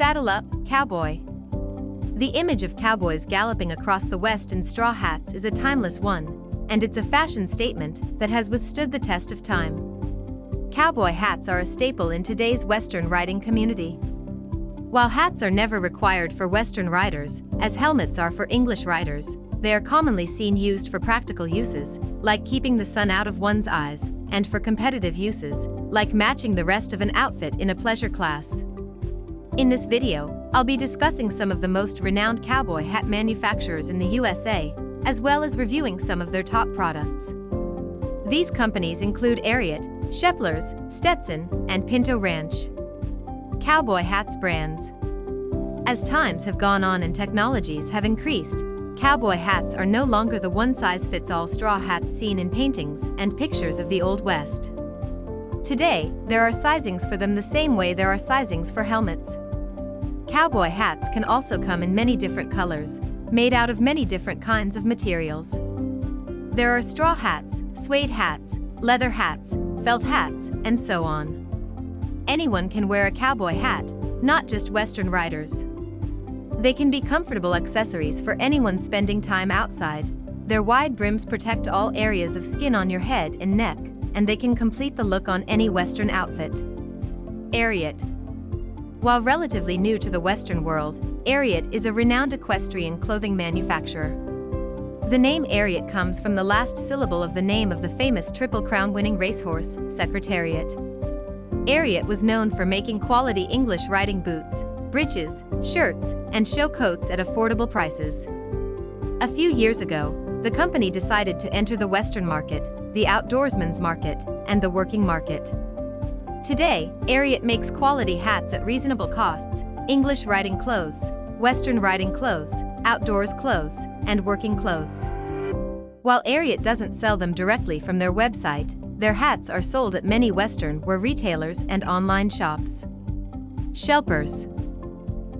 Saddle up, cowboy. The image of cowboys galloping across the West in straw hats is a timeless one, and it's a fashion statement that has withstood the test of time. Cowboy hats are a staple in today's Western riding community. While hats are never required for Western riders, as helmets are for English riders, they are commonly seen used for practical uses, like keeping the sun out of one's eyes, and for competitive uses, like matching the rest of an outfit in a pleasure class. In this video, I'll be discussing some of the most renowned cowboy hat manufacturers in the USA, as well as reviewing some of their top products. These companies include Ariat, Shelpers, Stetson, and Pinto Ranch. Cowboy hats brands. As times have gone on and technologies have increased, cowboy hats are no longer the one-size-fits-all straw hats seen in paintings and pictures of the Old West. Today, there are sizings for them the same way there are sizings for helmets. Cowboy hats can also come in many different colors, made out of many different kinds of materials. There are straw hats, suede hats, leather hats, felt hats, and so on. Anyone can wear a cowboy hat, not just Western riders. They can be comfortable accessories for anyone spending time outside. Their wide brims protect all areas of skin on your head and neck, and they can complete the look on any Western outfit. Ariat. While relatively new to the Western world, Ariat is a renowned equestrian clothing manufacturer. The name Ariat comes from the last syllable of the name of the famous Triple Crown-winning racehorse, Secretariat. Ariat was known for making quality English riding boots, breeches, shirts, and show coats at affordable prices. A few years ago, the company decided to enter the Western market, the outdoorsman's market, and the working market. Today, Ariat makes quality hats at reasonable costs, English riding clothes, Western riding clothes, outdoors clothes, and working clothes. While Ariat doesn't sell them directly from their website, their hats are sold at many Western wear retailers and online shops. Shelpers.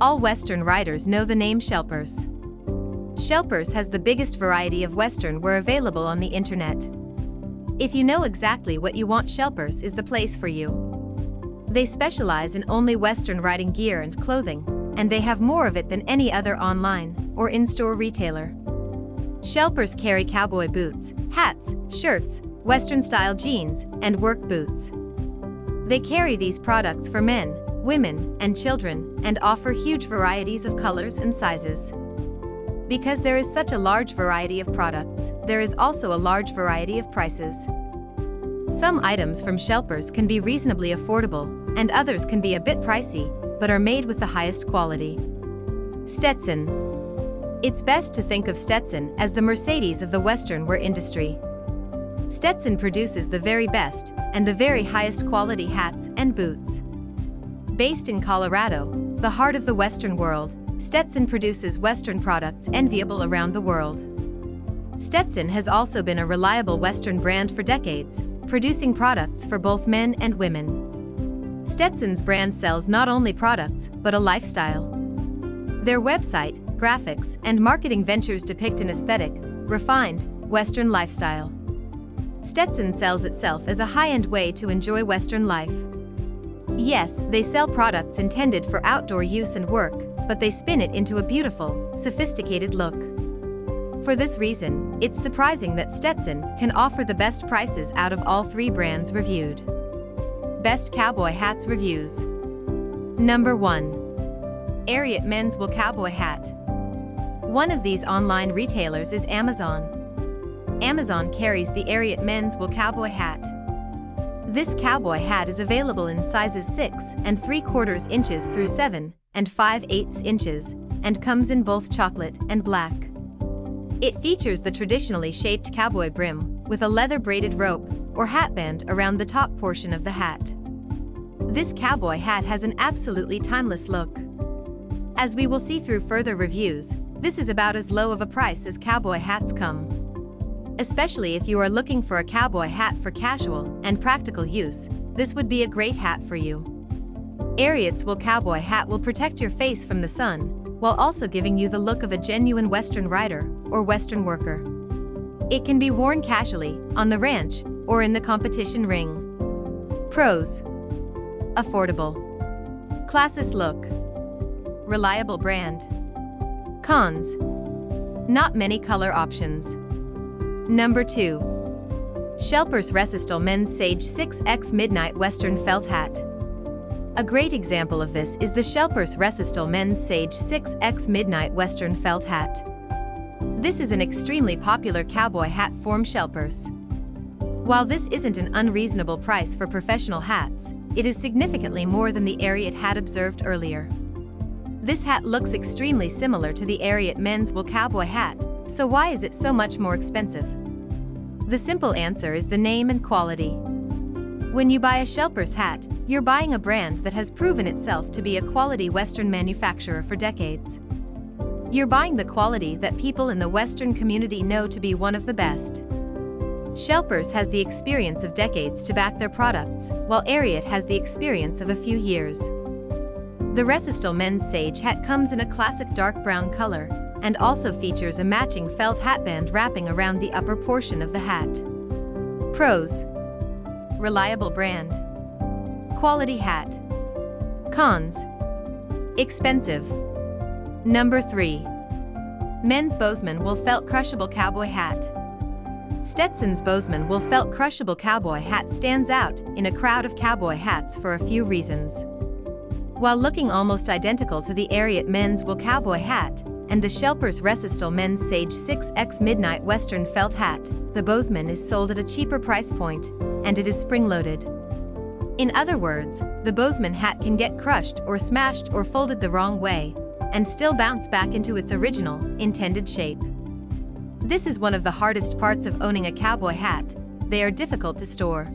All Western riders know the name Shelpers. Shelpers has the biggest variety of Western wear available on the internet. If you know exactly what you want, Shelpers is the place for you. They specialize in only Western riding gear and clothing, and they have more of it than any other online or in-store retailer. Shelpers carry cowboy boots, hats, shirts, Western-style jeans, and work boots. They carry these products for men, women, and children, and offer huge varieties of colors and sizes. Because there is such a large variety of products, there is also a large variety of prices. Some items from Shelpers can be reasonably affordable, and others can be a bit pricey, but are made with the highest quality. Stetson. It's best to think of Stetson as the Mercedes of the Western wear industry. Stetson produces the very best and the very highest quality hats and boots. Based in Colorado, the heart of the Western world, Stetson produces Western products enviable around the world. Stetson has also been a reliable Western brand for decades, producing products for both men and women. Stetson's brand sells not only products, but a lifestyle. Their website, graphics, and marketing ventures depict an aesthetic, refined, Western lifestyle. Stetson sells itself as a high-end way to enjoy Western life. Yes, they sell products intended for outdoor use and work, but they spin it into a beautiful, sophisticated look. For this reason, it's surprising that Stetson can offer the best prices out of all three brands reviewed. Best cowboy hats reviews. Number 1. Ariat Men's Wool Cowboy Hat. One of these online retailers is Amazon. Amazon carries the Ariat Men's Wool Cowboy Hat. This cowboy hat is available in sizes 6 3/4 inches through 7 5/8 inches, and comes in both chocolate and black. It features the traditionally shaped cowboy brim, with a leather braided rope or hatband around the top portion of the hat. This cowboy hat has an absolutely timeless look. As we will see through further reviews, this is about as low of a price as cowboy hats come. Especially if you are looking for a cowboy hat for casual and practical use, this would be a great hat for you. Ariat's Wool Cowboy Hat will protect your face from the sun, while also giving you the look of a genuine Western rider or Western worker. It can be worn casually, on the ranch, or in the competition ring. Pros: affordable. Classist look. Reliable brand. Cons. Not many color options. Number 2. Shelpers Resistal Men's Sage 6X Midnight Western Felt Hat. A great example of this is the Shelpers Resistal Men's Sage 6X Midnight Western Felt Hat. This is an extremely popular cowboy hat from Shelpers. While this isn't an unreasonable price for professional hats, it is significantly more than the Ariat hat observed earlier. This hat looks extremely similar to the Ariat men's wool cowboy hat, so why is it so much more expensive? The simple answer is the name and quality. When you buy a Shelpers hat, you're buying a brand that has proven itself to be a quality Western manufacturer for decades. You're buying the quality that people in the Western community know to be one of the best. Shelpers has the experience of decades to back their products, while Ariat has the experience of a few years. The Resistal Men's Sage hat comes in a classic dark brown color, and also features a matching felt hatband wrapping around the upper portion of the hat. Pros. Reliable brand. Quality hat. Cons. Expensive. Number 3. Men's Bozeman Wool Felt Crushable Cowboy Hat. Stetson's Bozeman Wool Felt Crushable Cowboy Hat stands out in a crowd of cowboy hats for a few reasons. While looking almost identical to the Ariat men's wool cowboy hat and the Shelpers Resistal Men's Sage 6X Midnight Western Felt Hat, the Bozeman is sold at a cheaper price point, and it is spring-loaded. In other words, the Bozeman hat can get crushed or smashed or folded the wrong way, and still bounce back into its original, intended shape. This is one of the hardest parts of owning a cowboy hat. They are difficult to store.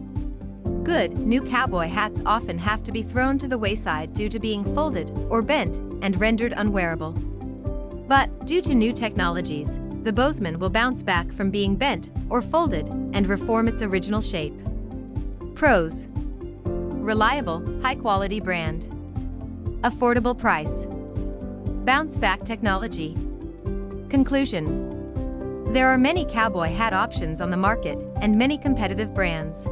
Good, new cowboy hats often have to be thrown to the wayside due to being folded or bent and rendered unwearable. But, due to new technologies, the Bozeman will bounce back from being bent or folded and reform its original shape. Pros. Reliable, high-quality brand. Affordable price. Bounce-back technology. Conclusion. There are many cowboy hat options on the market and many competitive brands.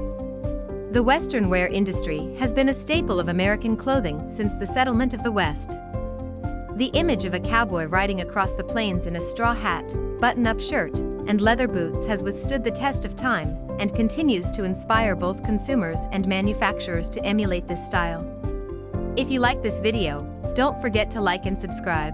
The Western wear industry has been a staple of American clothing since the settlement of the West. The image of a cowboy riding across the plains in a straw hat, button-up shirt, and leather boots has withstood the test of time and continues to inspire both consumers and manufacturers to emulate this style. If you like this video, don't forget to like and subscribe.